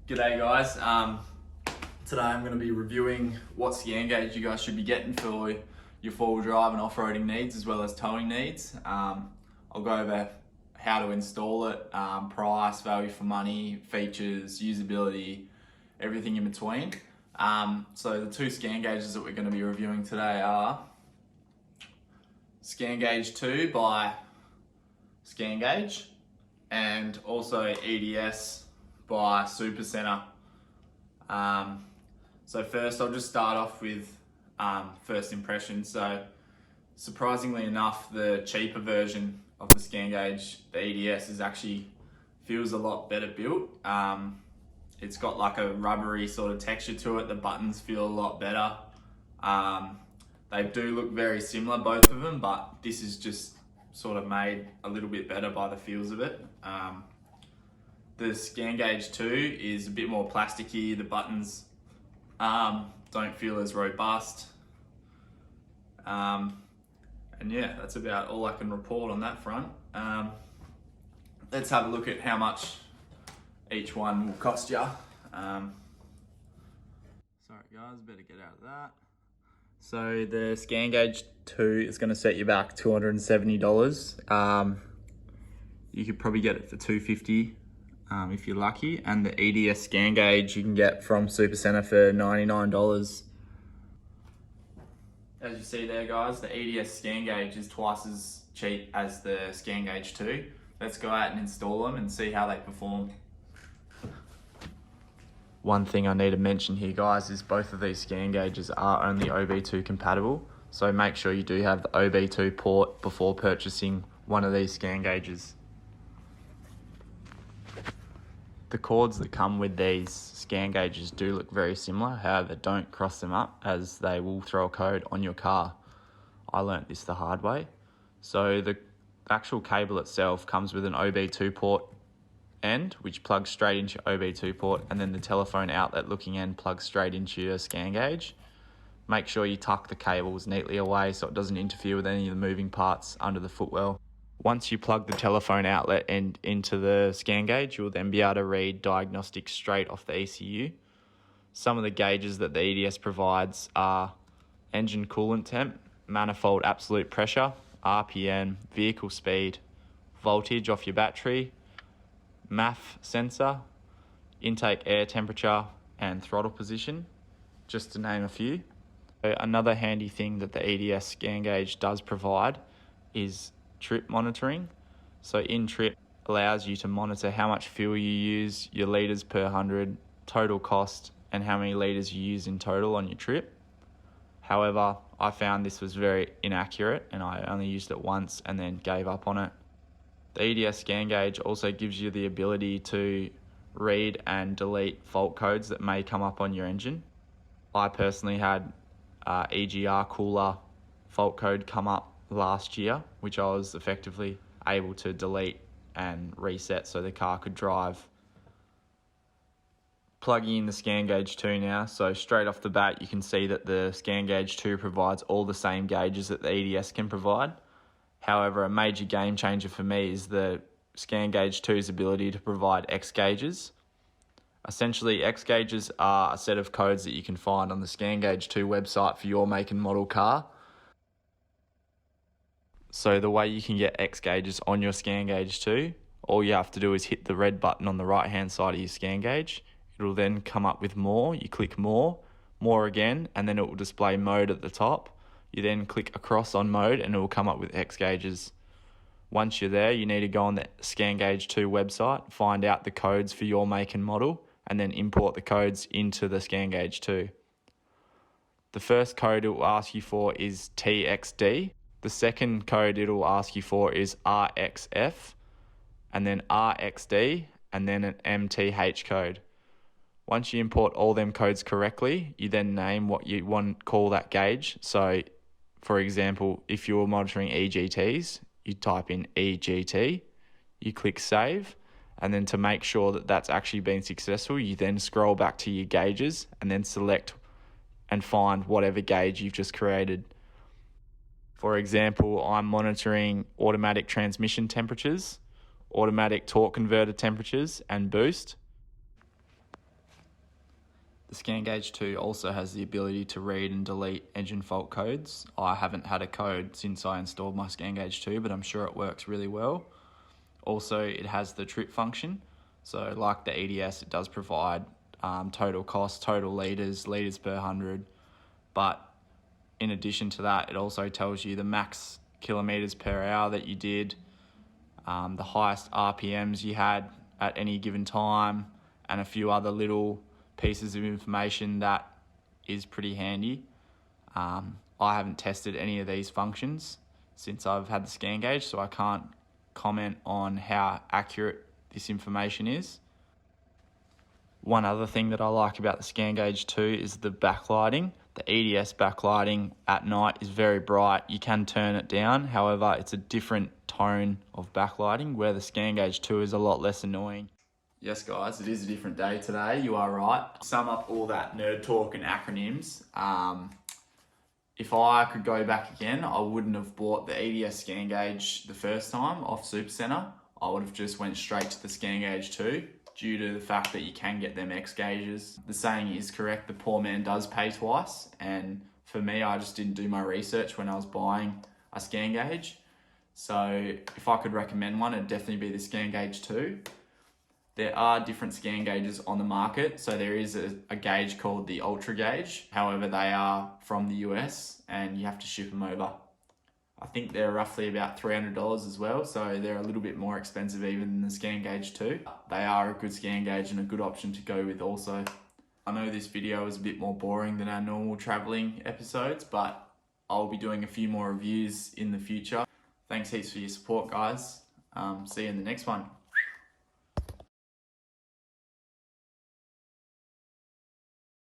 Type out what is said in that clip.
G'day guys, today I'm going to be reviewing what Scangauge you guys should be getting for your four-wheel drive and off-roading needs as well as towing needs. I'll go over how to install it, price, value for money, features, usability, everything in between. So the two Scangauges that we're going to be reviewing today are Scangauge 2 by Scangauge and also EDS by Supercenter. So first I'll just start off with first impressions. So surprisingly enough, the cheaper version of the Scangauge, the EDS, is actually feels a lot better built. It's got like a rubbery sort of texture to it. The buttons feel a lot better. They do look very similar, both of them, but this is just sort of made a little bit better by the feels of it. The Scangauge 2 is a bit more plasticky. The buttons don't feel as robust. And yeah, that's about all I can report on that front. Let's have a look at how much each one will cost you. Sorry guys, better get out of that. So the Scangauge 2 is going to set you back $270. You could probably get it for $250 if you're lucky, and the EDS Scangauge you can get from Supercenter for $99. As you see there guys, the EDS Scangauge is twice as cheap as the Scangauge 2. Let's go out and install them and see how they perform. One thing I need to mention here guys is both of these Scangauges are only OB2 compatible, so make sure you do have the OB2 port before purchasing one of these Scangauges. The cords that come with these Scangauges do look very similar, however don't cross them up as they will throw a code on your car. I learnt this the hard way. So the actual cable itself comes with an OB2 port end which plugs straight into your OB2 port, and then the telephone outlet looking end plugs straight into your Scangauge. Make sure you tuck the cables neatly away so it doesn't interfere with any of the moving parts under the footwell. Once you plug the telephone outlet end into the Scangauge, you'll then be able to read diagnostics straight off the ECU. Some of the gauges that the EDS provides are engine coolant temp, manifold absolute pressure, RPM, vehicle speed, voltage off your battery, MAF sensor, intake air temperature, and throttle position, just to name a few. Another handy thing that the EDS Scangauge does provide is trip monitoring. So in trip allows you to monitor how much fuel you use, your litres per 100, total cost, and how many litres you use in total on your trip. However, I found this was very inaccurate and I only used it once and then gave up on it. The EDS Scangauge also gives you the ability to read and delete fault codes that may come up on your engine. I personally had EGR cooler fault code come up last year, which I was effectively able to delete and reset so the car could drive. Plugging in the Scangauge 2 now, so straight off the bat you can see that the Scangauge 2 provides all the same gauges that the EDS can provide. However, a major game changer for me is the Scangauge 2's ability to provide X gauges. Essentially, X gauges are a set of codes that you can find on the Scangauge 2 website for your make and model car. So the way you can get X gauges on your Scangauge 2, all you have to do is hit the red button on the right hand side of your Scangauge. It'll then come up with more. You click more again, and then it will display mode at the top. You then click across on mode and it will come up with X gauges. Once you're there, you need to go on the Scangauge 2 website, find out the codes for your make and model, and then import the codes into the Scangauge 2. The first code it will ask you for is TXD. The second code it will ask you for is RXF, and then RXD, and then an MTH code. Once you import all them codes correctly, you then name what you want to call that gauge. So, for example, if you're monitoring EGTs, you type in EGT, you click save, and then to make sure that that's actually been successful, you then scroll back to your gauges and then select and find whatever gauge you've just created. For example, I'm monitoring automatic transmission temperatures, automatic torque converter temperatures, and boost. The Scangauge 2 also has the ability to read and delete engine fault codes. I haven't had a code since I installed my Scangauge 2, but I'm sure it works really well. Also, it has the trip function. So like the EDS, it does provide total cost, total litres per 100. But in addition to that, it also tells you the max kilometres per hour that you did, the highest RPMs you had at any given time, and a few other little pieces of information that is pretty handy. I haven't tested any of these functions since I've had the Scangauge, so I can't comment on how accurate this information is. One other thing that I like about the Scangauge 2 is the backlighting. The EDS backlighting at night is very bright. You can turn it down. However, it's a different tone of backlighting, where the Scangauge 2 is a lot less annoying. Yes guys, it is a different day today, you are right. Sum up all that nerd talk and acronyms. If I could go back again, I wouldn't have bought the EDS Scangauge the first time off Supercenter. I would have just went straight to the Scangauge 2, due to the fact that you can get them X gauges. The saying is correct, the poor man does pay twice, and for me, I just didn't do my research when I was buying a Scangauge. So if I could recommend one, it'd definitely be the Scangauge 2. There are different Scangauges on the market. So there is a gauge called the Ultra Gauge. However, they are from the US and you have to ship them over. I think they're roughly about $300 as well. So they're a little bit more expensive even than the Scangauge 2. They are a good Scangauge and a good option to go with also. I know this video is a bit more boring than our normal traveling episodes, but I'll be doing a few more reviews in the future. Thanks heaps for your support, guys. See you in the next one.